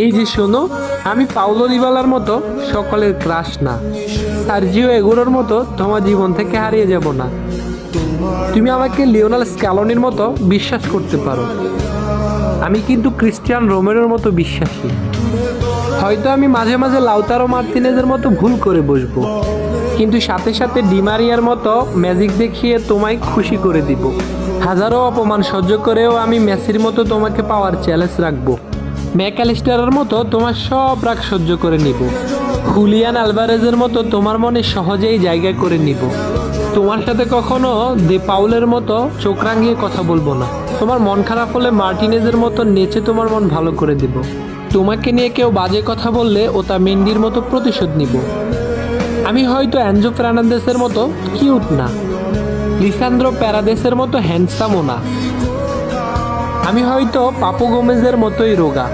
এই যে শোনো, আমি পাউলো দিবালার মতো সকলের ক্রাশ না, সার্জিও এগুলোর মতো তোমার জীবন থেকে হারিয়ে যাব না। তুমি আমাকে লিওনেল স্ক্যালোনির মতো বিশ্বাস করতে পারো, আমি কিন্তু ক্রিস্টিয়ান রোমেরোর মতো বিশ্বাসী। হয়তো আমি মাঝে মাঝে লাউতারো মার্তিনেজের মতো ভুল করে বসবো, কিন্তু সাথে সাথে ডিমারিয়ার মতো ম্যাজিক দেখিয়ে তোমায় খুশি করে দিব। হাজারো অপমান সহ্য করেও আমি মেসির মতো তোমাকে পাওয়ার চ্যালেঞ্জ রাখবো। ম্যাকঅ্যালিস্টারের মতো তোমার সব রাগ সহ্য করে নিব। হুলিয়ান আলভারেজের মতো তোমার মনে সহজেই জায়গা করে নিব। তোমার সাথে কখনো দে পাউলের মতো চোখ রাঙিয়ে কথা বলবো না। তোমার মন খারাপ হলে মার্টিনেজের মতো নেচে তোমার মন ভালো করে দিব। তোমাকে নিয়ে কেউ বাজে কথা বললে ওটা মেন্ডির মতো প্রতিশোধ নিব। আমি হয়তো অ্যানজো ফের্নান্দেসের মতো কিউট না, লিসান্দ্রো প্যারাদেসের মতো হ্যান্ডসামও না, আমি হয়তো পাপু গোমেজের মতোই রোগা,